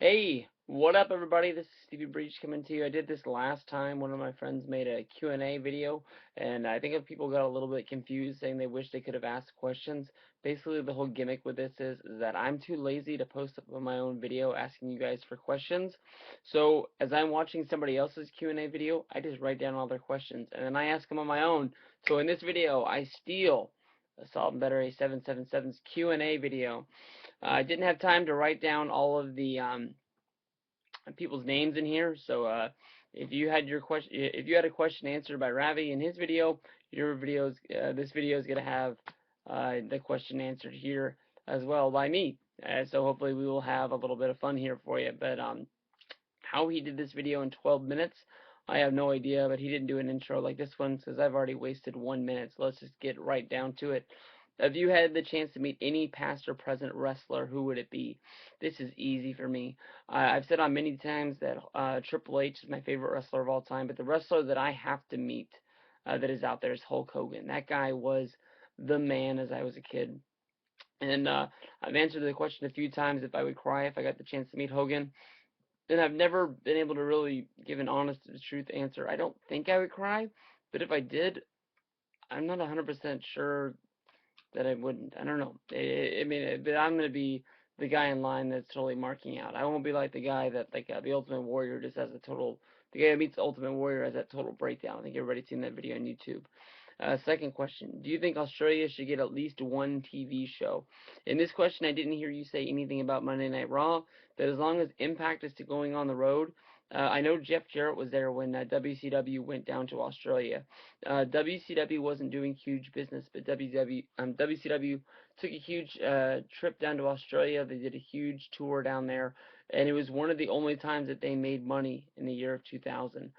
Hey, what up everybody? This is Stevie Breech coming to you. I did this last time. One of my friends made a Q&A video, and I think people got a little bit confused saying they wish they could have asked questions. Basically, the whole gimmick with this is that I'm too lazy to post up on my own video asking you guys for questions. So, as I'm watching somebody else's Q&A video, I just write down all their questions, and then I ask them on my own. So in this video, I steal Assault and Better A777's Q&A video. I didn't have time to write down all of the people's names in here, so if you had a question answered by Ravi in his video, this video is gonna have the question answered here as well by me. So hopefully we will have a little bit of fun here for you. But how he did this video in 12 minutes, I have no idea, but he didn't do an intro like this one, because I've already wasted 1 minute, so let's just get right down to it. If you had the chance to meet any past or present wrestler, who would it be? This is easy for me. I've said on many times that Triple H is my favorite wrestler of all time, but the wrestler that I have to meet that is out there is Hulk Hogan. That guy was the man as I was a kid. And I've answered the question a few times if I would cry if I got the chance to meet Hogan. And I've never been able to really give an honest to the truth answer. I don't think I would cry, but if I did, I'm not 100% sure that I wouldn't. I don't know. I mean, but I'm gonna be the guy in line that's totally marking out. I won't be like the guy that the Ultimate Warrior just has a total. The guy who meets the Ultimate Warrior has that total breakdown. I think everybody's seen that video on YouTube. Second question: do you think Australia should get at least one TV show? In this question, I didn't hear you say anything about Monday Night Raw. But as long as Impact is still going on the road, I know Jeff Jarrett was there when WCW went down to Australia. WCW wasn't doing huge business, but WCW took a huge trip down to Australia. They did a huge tour down there, and it was one of the only times that they made money in the year of 2000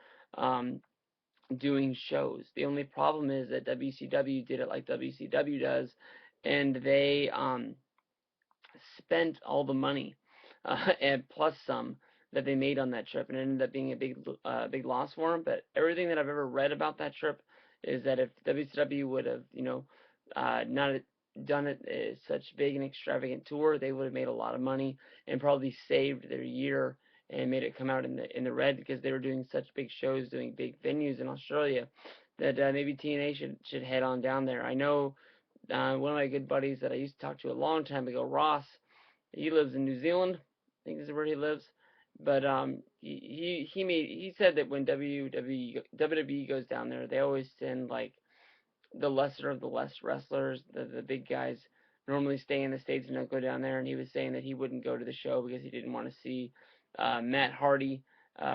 doing shows. The only problem is that WCW did it like WCW does, and they spent all the money and plus some that they made on that trip, and it ended up being a big loss for them. But everything that I've ever read about that trip is that if WCW would have, not done it as such big and extravagant tour, they would have made a lot of money and probably saved their year and made it come out in the red because they were doing such big shows, doing big venues in Australia. That maybe TNA should head on down there. I know one of my good buddies that I used to talk to a long time ago, Ross. He lives in New Zealand. I think this is where he lives. But he said that when WWE goes down there, they always send like the lesser of the less wrestlers. The big guys normally stay in the States and don't go down there. And he was saying that he wouldn't go to the show because he didn't want to see Matt Hardy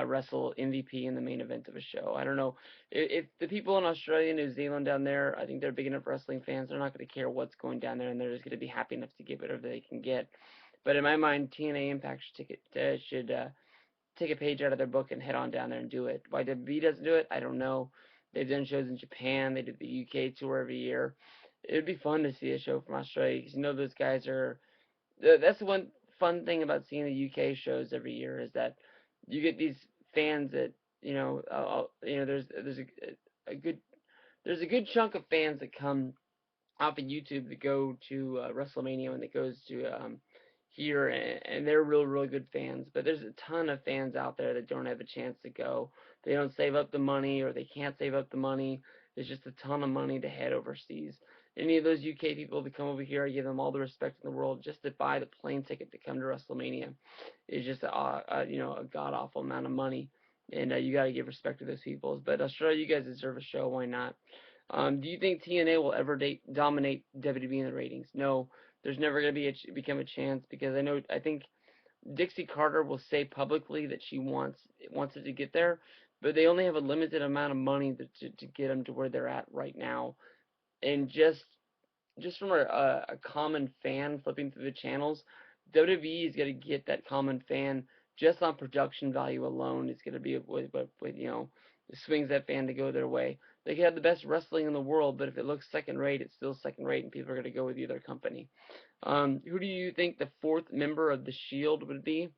wrestle MVP in the main event of a show. I don't know. If the people in Australia and New Zealand down there, I think they're big enough wrestling fans, they're not going to care what's going down there, and they're just going to be happy enough to get whatever they can get. But in my mind, TNA Impact should take a page out of their book and head on down there and do it. Why WWE doesn't do it, I don't know. They've done shows in Japan. They did the UK tour every year. It would be fun to see a show from Australia because those guys are. That's the one fun thing about seeing the UK shows every year is that you get these fans that a good there's a good chunk of fans that come off of YouTube that go to WrestleMania when it goes to here, and they're real good fans. But there's a ton of fans out there that don't have a chance to go. They don't save up the money, or they can't save up the money. There's just a ton of money to head overseas. Any of those UK people that come over here, I give them all the respect in the world. Just to buy the plane ticket to come to WrestleMania is just a god awful amount of money, and you got to give respect to those people. But Australia, you guys deserve a show. Why not? Do you think TNA will ever dominate WWE in the ratings? No, there's never going to become a chance because I think Dixie Carter will say publicly that she wants it to get there, but they only have a limited amount of money to get them to where they're at right now. And just from a common fan flipping through the channels, WWE is going to get that common fan just on production value alone. It's going to be what swings that fan to go their way. They could have the best wrestling in the world, but if it looks second rate, it's still second rate, and people are going to go with the other company. Who do you think the fourth member of the Shield would be?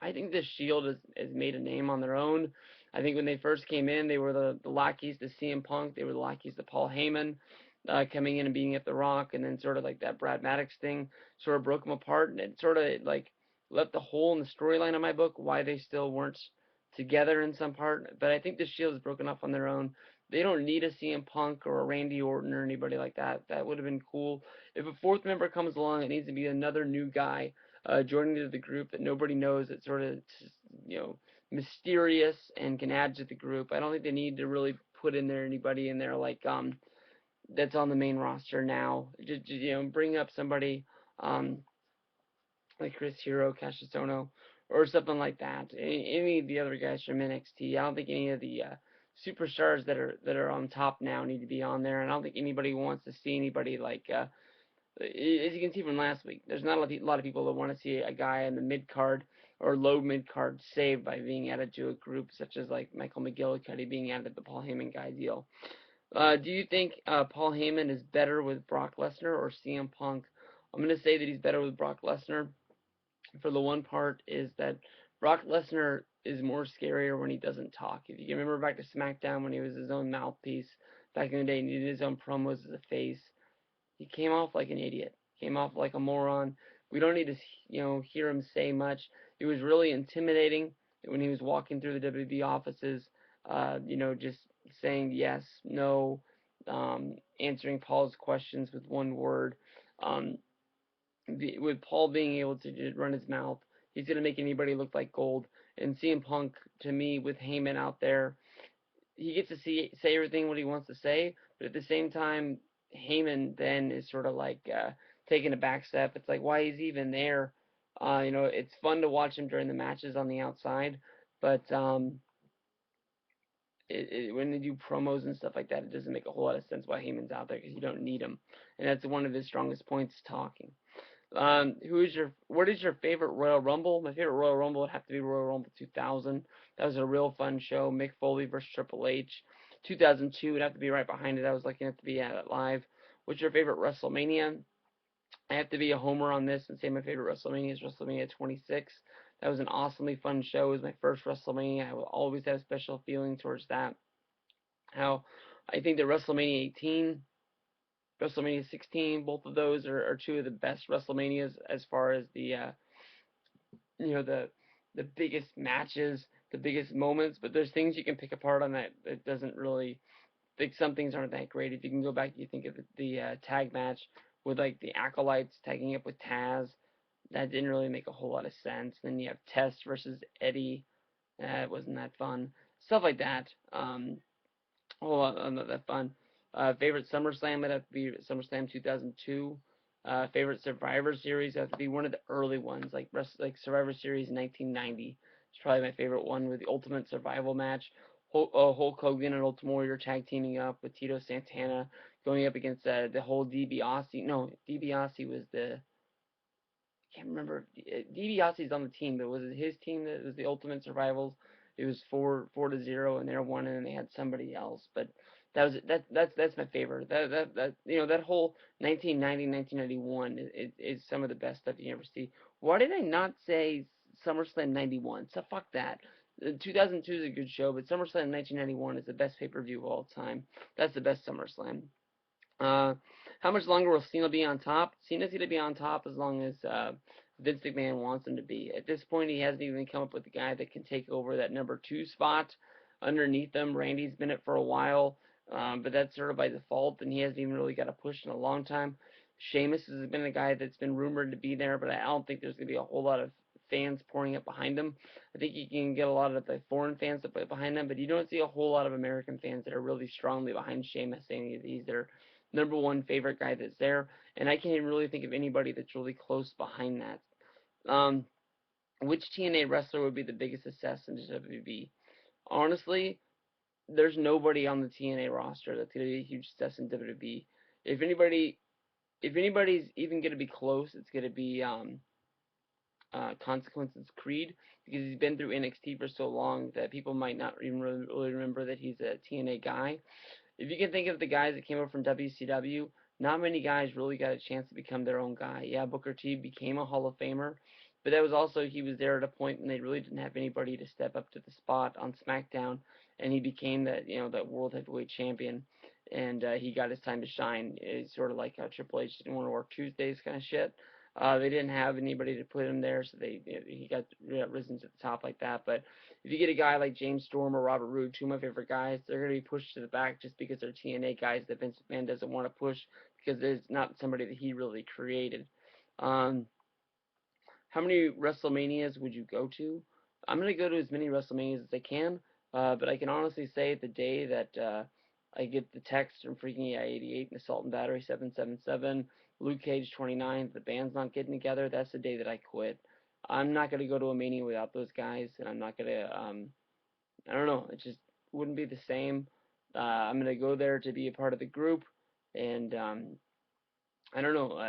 I think the Shield has made a name on their own. I think when they first came in, they were the lackeys to CM Punk. They were the lackeys to Paul Heyman, coming in and beating up The Rock, and then sort of like that Brad Maddox thing sort of broke them apart, and it sort of like left a hole in the storyline of my book why they still weren't together in some part. But I think the Shield is broken up on their own. They don't need a CM Punk or a Randy Orton or anybody like that. That would have been cool. If a fourth member comes along, it needs to be another new guy joining to the group that nobody knows. It's sort of, you know, mysterious and can add to the group. I don't think they need to really put in there anybody in there like that's on the main roster now. Just you know, bring up somebody um like Chris Hero, Cassius Ohno, or something like that. Any of the other guys from NXT. I don't think any of the superstars that are on top now need to be on there. And I don't think anybody wants to see anybody like as you can see from last week. There's not a lot of people that want to see a guy in the mid card or low mid card saved by being added to a group such as like Michael McGillicuddy being added to the Paul Heyman guy deal. Do you think Paul Heyman is better with Brock Lesnar or CM Punk? I'm going to say that he's better with Brock Lesnar. For the one part is that Brock Lesnar is more scarier when he doesn't talk. If you can remember back to SmackDown when he was his own mouthpiece back in the day and he did his own promos as a face, he came off like an idiot. Came off like a moron. We don't need to, you know, hear him say much. It was really intimidating when he was walking through the WWE offices. You know, just saying yes, no, answering Paul's questions with one word. Um, with Paul being able to just run his mouth, he's gonna make anybody look like gold. And CM Punk, to me, with Heyman out there, he gets to say everything what he wants to say, but at the same time, Heyman then is sort of like taking a back step. It's like why he's even there. You know, it's fun to watch him during the matches on the outside, but when they do promos and stuff like that, it doesn't make a whole lot of sense why Heyman's out there because you don't need him, and that's one of his strongest points, talking. What is your favorite Royal Rumble? My favorite Royal Rumble would have to be Royal Rumble 2000. That was a real fun show. Mick Foley versus Triple H. 2002 would have to be right behind it. I was lucky enough to be at it live. What's your favorite WrestleMania? I have to be a homer on this and say my favorite WrestleMania is WrestleMania 26. That was an awesomely fun show. It was my first WrestleMania. I will always have a special feeling towards that. How I think that WrestleMania 18, WrestleMania 16, both of those are two of the best WrestleManias as far as the you know the biggest matches, the biggest moments. But there's things you can pick apart on that doesn't really. Like some things aren't that great. If you can go back, you think of the tag match with like the Acolytes tagging up with Taz. That didn't really make a whole lot of sense. Then you have Test versus Eddie. It wasn't that fun. Stuff like that. Not that fun. Favorite SummerSlam would have to be SummerSlam 2002. Favorite Survivor Series would have to be one of the early ones, like Survivor Series 1990. It's probably my favorite one with the Ultimate Survival match. Hulk Hogan and Ultimate Warrior tag teaming up with Tito Santana going up against the whole DiBiase. No, DiBiase was the can't remember. DiBiase's on the team, but was it his team that was the Ultimate Survivals? It was 4-0, and they're one, and then they had somebody else. But that's my favorite. That you know that whole 1990 1991 is some of the best stuff you ever see. Why did I not say SummerSlam 91? So fuck that. 2002 is a good show, but SummerSlam 1991 is the best pay-per-view of all time. That's the best SummerSlam. Uh, how much longer will Cena be on top? Cena's going to be on top as long as Vince McMahon wants him to be. At this point, he hasn't even come up with a guy that can take over that number 2 spot underneath him. Randy's been it for a while, but that's sort of by default, and he hasn't even really got a push in a long time. Sheamus has been a guy that's been rumored to be there, but I don't think there's going to be a whole lot of fans pouring up behind him. I think you can get a lot of the foreign fans to put behind him, but you don't see a whole lot of American fans that are really strongly behind Sheamus, saying he's their number one favorite guy that's there, and I can't even really think of anybody that's really close behind that. Which TNA wrestler would be the biggest success in WWE? Honestly, there's nobody on the TNA roster that's going to be a huge success in WWE. If anybody's even going to be close, it's going to be Consequences Creed, because he's been through NXT for so long that people might not even really remember that he's a TNA guy. If you can think of the guys that came over from WCW, not many guys really got a chance to become their own guy. Yeah, Booker T became a Hall of Famer, but that was also he was there at a point when they really didn't have anybody to step up to the spot on SmackDown, and he became that World Heavyweight Champion, and he got his time to shine. It's sort of like how Triple H didn't want to work Tuesdays kind of shit. They didn't have anybody to put him there, so he got risen to the top like that. But if you get a guy like James Storm or Robert Roode, two of my favorite guys, they're going to be pushed to the back just because they're TNA guys that Vince McMahon doesn't want to push because it's not somebody that he really created. Um, how many WrestleManias would you go to? I'm going to go to as many WrestleManias as I can, but I can honestly say the day that I get the text from Freaking AI 88 and Assault and Battery 777, Luke Cage 29, the band's not getting together, that's the day that I quit. I'm not going to go to a Mania without those guys, and I'm not going to, I don't know, it just wouldn't be the same. I'm going to go there to be a part of the group, and I don't know.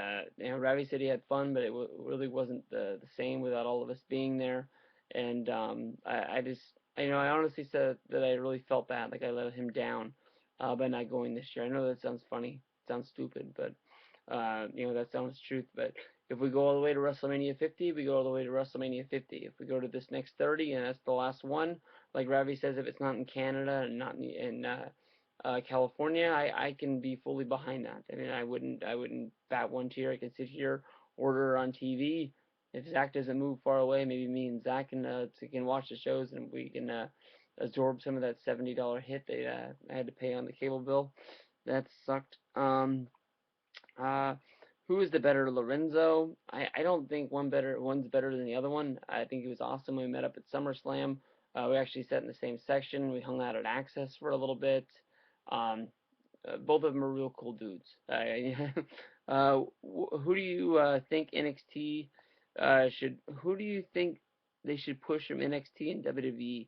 Ravi said he had fun, but it really wasn't the same without all of us being there. And I just, I honestly said that I really felt bad, like I let him down by not going this year. I know that sounds funny, sounds stupid, but that sounds truth. But if we go all the way to WrestleMania 50, we go all the way to WrestleMania 50. If we go to this next 30 and that's the last one, like Ravi says, if it's not in Canada and not in California, I can be fully behind that. I mean, I wouldn't bat one tear. I can sit here, order on TV. If Zach doesn't move far away, maybe me and Zach can watch the shows and we can absorb some of that $70 hit that I had to pay on the cable bill. That sucked. Uh, who is the better Lorenzo? I don't think one's better than the other one. I think it was awesome when we met up at SummerSlam. We actually sat in the same section. We hung out at Access for a little bit. Um, both of them are real cool dudes. Who do you think NXT should? Who do you think they should push from NXT and WWE?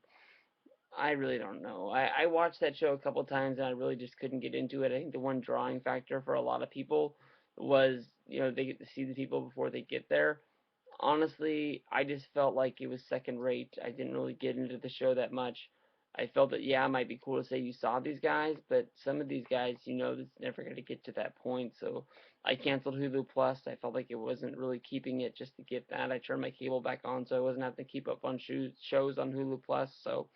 I really don't know. I watched that show a couple times and I really just couldn't get into it. I think the one drawing factor for a lot of people was, they get to see the people before they get there. Honestly, I just felt like it was second rate. I didn't really get into the show that much. I felt that, yeah, it might be cool to say you saw these guys, but some of these guys, that's never going to get to that point. So I canceled Hulu Plus. I felt like it wasn't really keeping it just to get that. I turned my cable back on so I wasn't having to keep up on shows on Hulu Plus. So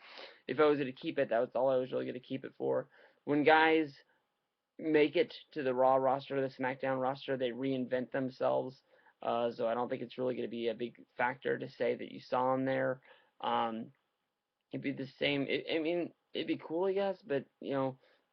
if I was going to keep it, that was all I was really going to keep it for. When guys make it to the Raw roster, the SmackDown roster, they reinvent themselves. So I don't think it's really going to be a big factor to say that you saw them there. Um, it'd be the same. I mean, it'd be cool, I guess, but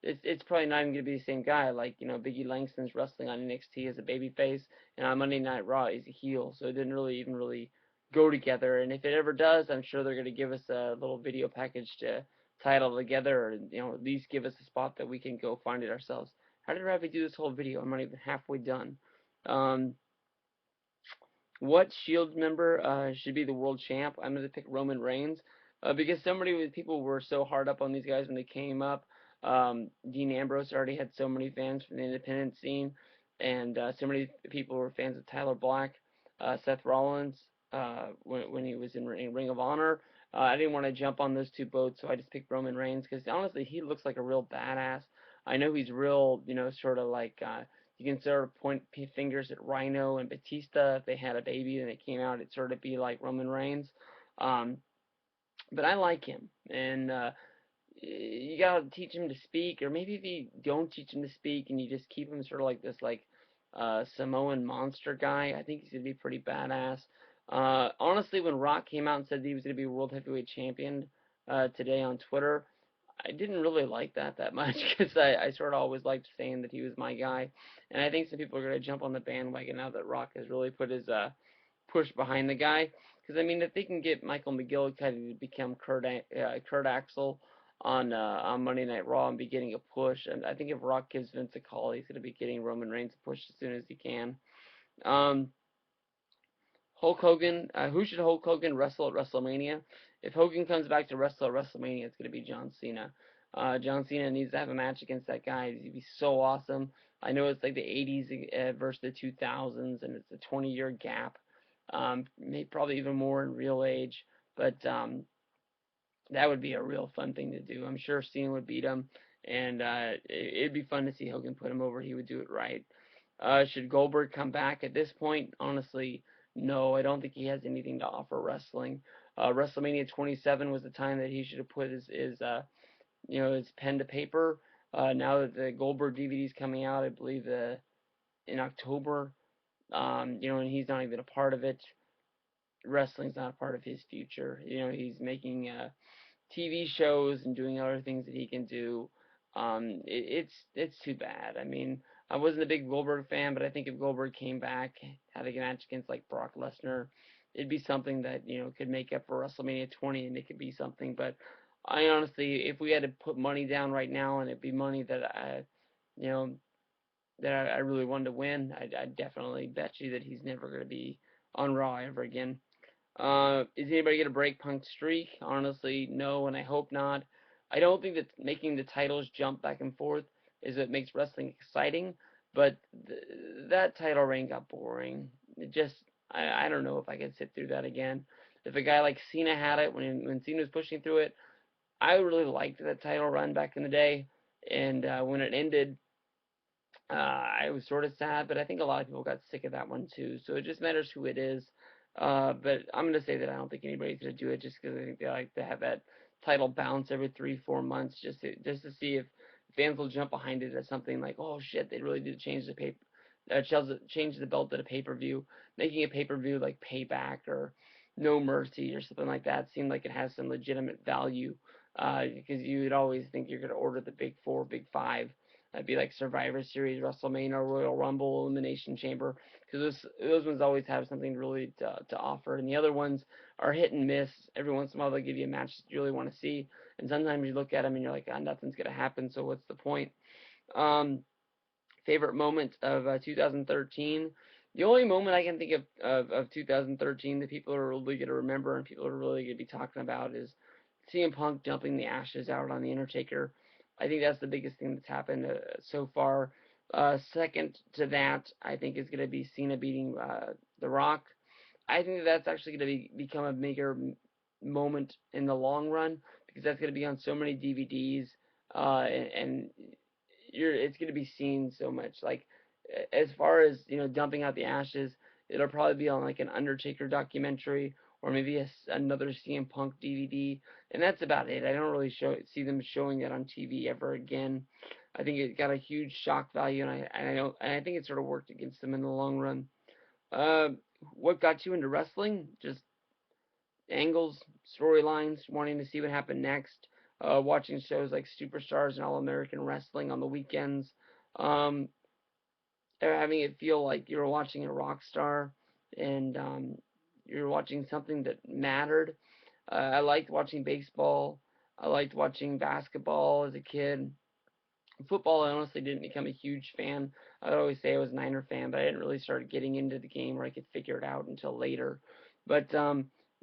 it's probably not even going to be the same guy. Like Biggie Langston's wrestling on NXT as a babyface, and on Monday Night Raw he's a heel. So it didn't really go together. And if it ever does, I'm sure they're going to give us a little video package to tie it all together, or at least give us a spot that we can go find it ourselves. How did Ravi do this whole video? I'm not even halfway done. Um, what Shield member should be the world champ? I'm going to pick Roman Reigns because people were so hard up on these guys when they came up. Dean Ambrose already had so many fans from the independent scene, and so many people were fans of Tyler Black, Seth Rollins when he was in Ring of Honor. I didn't want to jump on those two boats, so I just picked Roman Reigns because honestly, he looks like a real badass. I know he's real, sort of like you can sort of point fingers at Rhino and Batista. If they had a baby and it came out, it'd sort of be like Roman Reigns. Um, but I like him, and you gotta teach him to speak, or maybe if you don't teach him to speak and you just keep him sort of like this, like Samoan monster guy, I think he's gonna be pretty badass. Honestly, when Rock came out and said that he was gonna be world heavyweight champion today on Twitter, I didn't really like that much because I sort of always liked saying that he was my guy, and I think some people are gonna jump on the bandwagon now that Rock has really put his push behind the guy. Because I mean, if they can get Michael McGillicuddy to become Kurt Axel on Monday Night Raw and be getting a push, and I think if Rock gives Vince a call, he's gonna be getting Roman Reigns a push as soon as he can. Um, Hulk Hogan, who should Hulk Hogan wrestle at WrestleMania? If Hogan comes back to wrestle at WrestleMania, it's going to be John Cena. John Cena needs to have a match against that guy. He'd be so awesome. I know it's like the 80s versus the 2000s, and it's a 20-year gap. Maybe probably even more in real age, but that would be a real fun thing to do. I'm sure Cena would beat him, and it'd be fun to see Hogan put him over. He would do it right. Should Goldberg come back at this point? Honestly, no. I don't think he has anything to offer wrestling. WrestleMania 27 was the time that he should have put his pen to paper. Now that the Goldberg DVD is coming out, I believe in October, And he's not even a part of it. Wrestling's not a part of his future. He's making TV shows and doing other things that he can do. It's too bad. I mean, I wasn't a big Goldberg fan, but I think if Goldberg came back, had a match against like Brock Lesnar, it'd be something that could make up for WrestleMania 20, and it could be something. But I honestly, if we had to put money down right now, and it'd be money that you know, I really wanted to win, I'd definitely bet you that he's never going to be on Raw ever again. Is anybody going to break Punk's streak? Honestly, no, and I hope not. I don't think that making the titles jump back and forth is what makes wrestling exciting, but that title reign got boring. I don't know if I could sit through that again. If a guy like Cena had it when Cena was pushing through it, I really liked that title run back in the day, and when it ended, I was sort of sad, but I think a lot of people got sick of that one too. So it just matters who it is. But I'm gonna say that I don't think anybody's gonna do it just because I think they like to have that title bounce every 3-4 months just to see if fans will jump behind it as something like, oh shit, they really did change the change the belt at a pay-per-view, making a pay-per-view like Payback or No Mercy or something like that seemed like it has some legitimate value. Because you would always think you're gonna order the big four, big five. That'd be like Survivor Series, WrestleMania, Royal Rumble, Elimination Chamber, because those ones always have something really to offer, and the other ones are hit and miss. Every once in a while they'll give you a match that you really want to see, and sometimes you look at them and you're like, nothing's gonna happen, so what's the point? Um, Favorite moment of 2013. The only moment I can think of 2013 that people are really going to remember and people are really going to be talking about is CM Punk dumping the ashes out on the Undertaker. I think that's the biggest thing that's happened so far. Second to that, I think is going to be Cena beating The Rock. I think that's actually going to become a bigger moment in the long run because that's going to be on so many DVDs, and it's going to be seen so much. Like as far as dumping out the ashes, it'll probably be on like an Undertaker documentary or maybe another CM Punk DVD, and that's about it. I don't really see them showing it on TV ever again. I think it got a huge shock value, and I think it sort of worked against them in the long run. Uh, what got you into wrestling? Just angles, storylines, wanting to see what happened next, watching shows like Superstars and All American Wrestling on the weekends, um, having it feel like you were watching a rock star and you're watching something that mattered. I liked watching baseball. I liked watching basketball as a kid. Football, I honestly didn't become a huge fan. I'd always say I was a Niner fan, but I didn't really start getting into the game where I could figure it out until later. But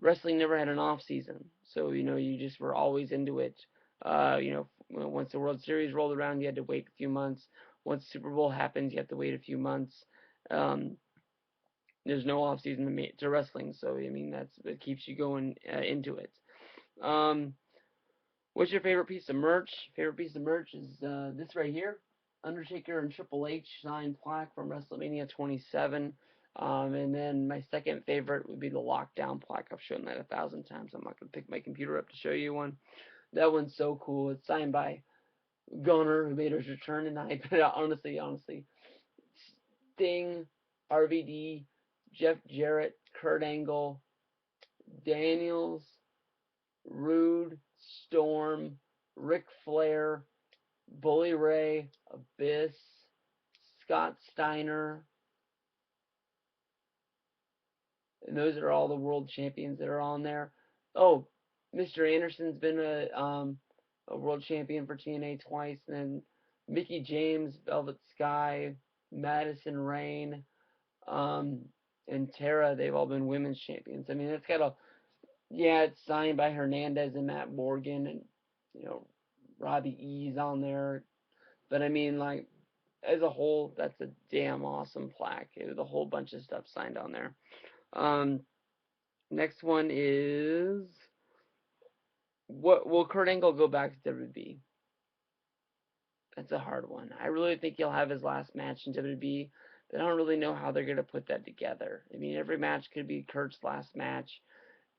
wrestling never had an off season, so you just were always into it. Once the World Series rolled around, you had to wait a few months. Once Super Bowl happens, you have to wait a few months. Um, there's no off season to wrestling, so I mean that keeps you going into it. Um, What's your favorite piece of merch? Favorite piece of merch is this right here. Undertaker and Triple H signed plaque from WrestleMania 27. And then my second favorite would be the Lockdown plaque. I've shown that 1,000 times. I'm not going to pick my computer up to show you one. That one's so cool. It's signed by Gunner, who made his return tonight. But honestly, Sting, RVD, Jeff Jarrett, Kurt Angle, Daniels, Rude, Storm, Ric Flair, Bully Ray, Abyss, Scott Steiner, and those are all the world champions that are on there. Oh, Mr. Anderson's been a world champion for TNA twice, and then Mickey James, Velvet Sky, Madison Rain, um, and Tara, they've all been women's champions. I mean, it's signed by Hernandez and Matt Morgan, and you know, Robbie E's on there. But I mean, like, as a whole, that's a damn awesome plaque. It was a whole bunch of stuff signed on there. Um, Next one is, what will Kurt Angle go back to WWE? That's a hard one. I really think he'll have his last match in WWE, but I don't really know how they're gonna put that together. I mean, every match could be Kurt's last match,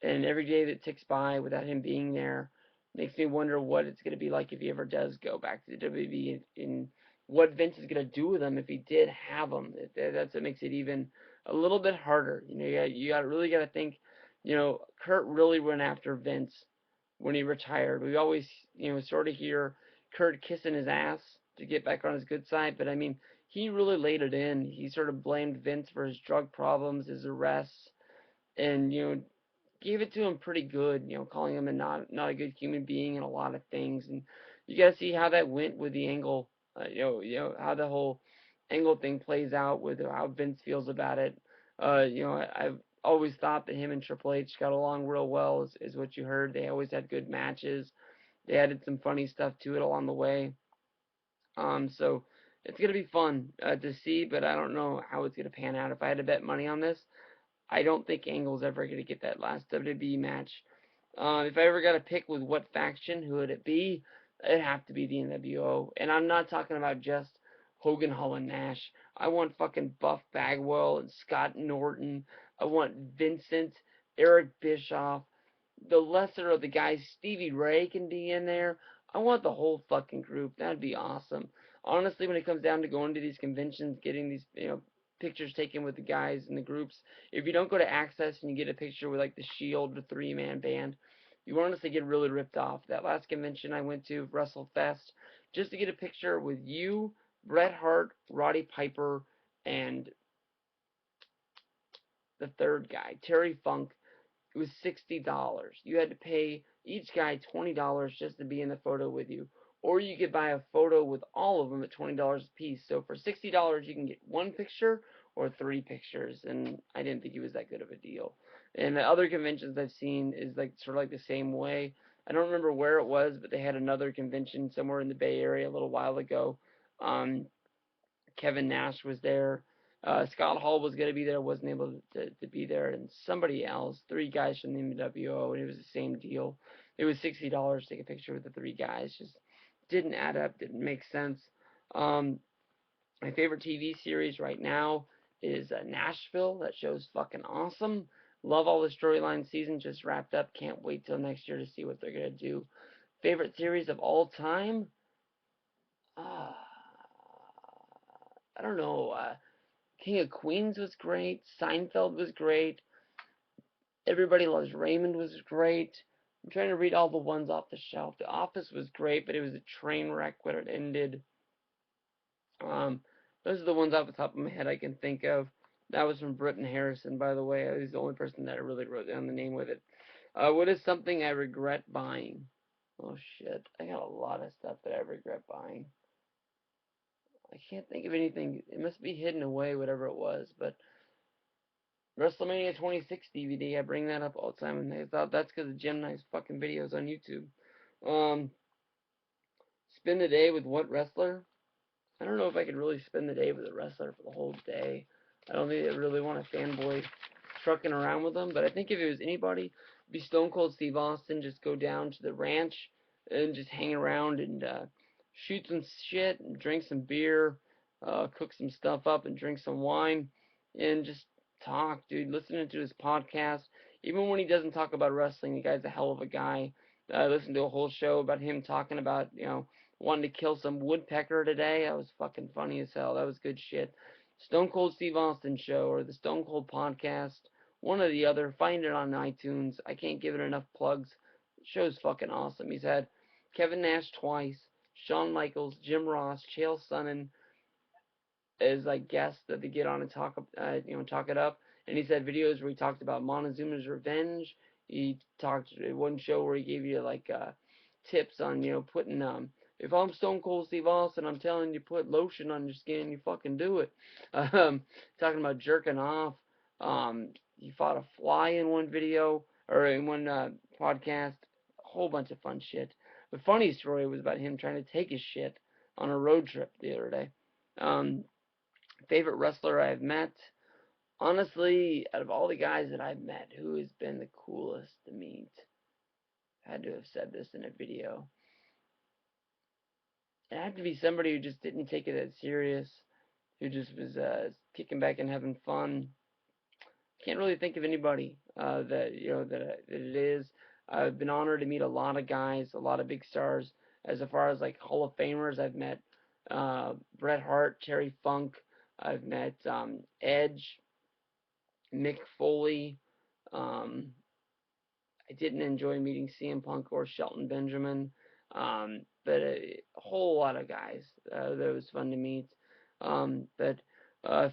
and every day that ticks by without him being there makes me wonder what it's gonna be like if he ever does go back to the WWE, and what Vince is gonna do with him if he did have him. That's what makes it even a little bit harder. Really got to think. Kurt really went after Vince when he retired. We always, sort of hear Kurt kissing his ass to get back on his good side, but I mean, he really laid it in. He sort of blamed Vince for his drug problems, his arrests, and gave it to him pretty good. Calling him a not a good human being and a lot of things. And you got to see how that went with the Angle. How the whole Angle thing plays out with how Vince feels about it. I've always thought that him and Triple H got along real well. Is what you heard. They always had good matches. They added some funny stuff to it along the way. So it's gonna be fun to see, but I don't know how it's gonna pan out. If I had to bet money on this, I don't think Angle's ever going to get that last WWE match. If I ever got to pick with what faction, who would it be? It'd have to be the NWO. And I'm not talking about just Hogan, Hall, and Nash. I want fucking Buff Bagwell and Scott Norton. I want Vincent, Eric Bischoff, the lesser of the guys. Stevie Ray can be in there. I want the whole fucking group. That'd be awesome. Honestly, when it comes down to going to these conventions, getting these, pictures taken with the guys in the groups, if you don't go to Access and you get a picture with like the Shield, the three-man band, you honestly get really ripped off. That last convention I went to, WrestleFest, just to get a picture with you, Bret Hart, Roddy Piper, and the third guy, Terry Funk, it was $60. You had to pay each guy $20 just to be in the photo with you. Or you could buy a photo with all of them at $20 a piece. So for $60, you can get one picture or three pictures. And I didn't think it was that good of a deal. And the other conventions I've seen is like sort of like the same way. I don't remember where it was, but they had another convention somewhere in the Bay Area a little while ago. Um, Kevin Nash was there. Scott Hall was going to be there, wasn't able to be there, and somebody else, three guys from the NWO, and it was the same deal. It was $60 to take a picture with the three guys. Just didn't add up, didn't make sense. Um, my favorite TV series right now is Nashville. That show's fucking awesome. Love all the storyline. Season just wrapped up. Can't wait till next year to see what they're going to do. Favorite series of all time? Uh, I don't know. King of Queens was great. Seinfeld was great. Everybody Loves Raymond was great. I'm trying to read all the ones off the shelf. The Office was great, but it was a train wreck when it ended. Um, those are the ones off the top of my head I can think of. That was from Britton Harrison, by the way. He's the only person that I really wrote down the name with it. What is something I regret buying? Oh shit, I got a lot of stuff that I regret buying. I can't think of anything. It must be hidden away, whatever it was, but WrestleMania 26 DVD, I bring that up all the time, and they thought that's because of Jim Knight's fucking videos on YouTube. Um, spend the day with what wrestler? I don't know if I could really spend the day with a wrestler for the whole day. I don't think I really want a fanboy trucking around with them, but I think if it was anybody, it'd be Stone Cold Steve Austin. Just go down to the ranch and just hang around and shoot some shit and drink some beer, cook some stuff up and drink some wine, and just talk, dude. Listening to his podcast, even when he doesn't talk about wrestling, the guy's a hell of a guy. I listened to a whole show about him talking about, wanting to kill some woodpecker today. That was fucking funny as hell. That was good shit. Stone Cold Steve Austin show or the Stone Cold podcast, one or the other. Find it on iTunes. I can't give it enough plugs. The show's fucking awesome. He's had Kevin Nash twice, Shawn Michaels, Jim Ross, Chael Sonnen as like guests that they get on and talk it up. And he's had videos where he talked about Montezuma's revenge. He talked one show where he gave you like tips on putting if I'm Stone Cold Steve Austin, I'm telling you put lotion on your skin, you fucking do it. Talking about jerking off. He fought a fly in one video or in one podcast. A whole bunch of fun shit. The funny story was about him trying to take his shit on a road trip the other day. Favorite wrestler I've met? Honestly, out of all the guys that I've met, who has been the coolest to meet? I had to have said this in a video. It had to be somebody who just didn't take it that serious, who just was kicking back and having fun. Can't really think of anybody that it is. I've been honored to meet a lot of guys, a lot of big stars. As far as like Hall of Famers, I've met Bret Hart, Terry Funk. I've met Edge. Mick Foley. I didn't enjoy meeting CM Punk or Shelton Benjamin, but a whole lot of guys that was fun to meet. But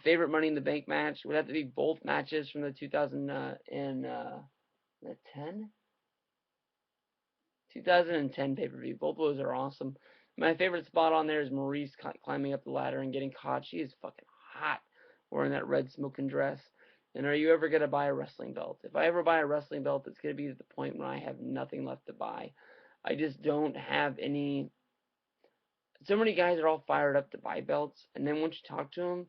favorite Money in the Bank match would have to be both matches from the 2010 pay-per-view. Both of those are awesome. My favorite spot on there is Maurice climbing up the ladder and getting caught. She is fucking hot wearing that red smoking dress. And are you ever going to buy a wrestling belt? If I ever buy a wrestling belt, it's going to be at the point when I have nothing left to buy. I just don't have any. So many guys are all fired up to buy belts, and then once you talk to them,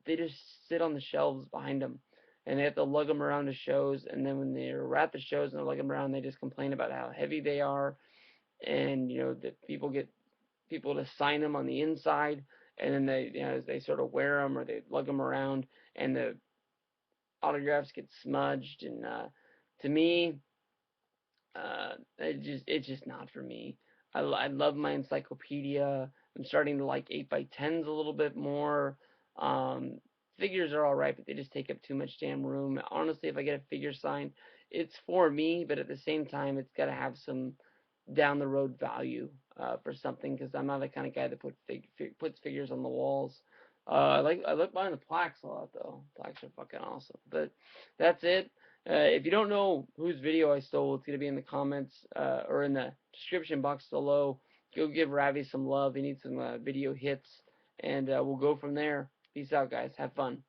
they just sit on the shelves behind them, and they have to lug them around to shows. And then when they're at the shows and they lug them around, they just complain about how heavy they are, and that people get people to sign them on the inside, and then they sort of wear them or they lug them around, and the autographs get smudged. And to me, it's just not for me. I love my encyclopedia. I'm starting to like 8x10s a little bit more. Um, Figures are alright, but they just take up too much damn room. Honestly, if I get a figure signed, it's for me, but at the same time, it's got to have some down the road value for something, because I'm not the kind of guy that puts figures on the walls. I like buying the plaques a lot though. Plaques are fucking awesome. But that's it. If you don't know whose video I stole, it's going to be in the comments or in the description box below. Go give Ravi some love. He needs some video hits, and we'll go from there. Peace out, guys. Have fun.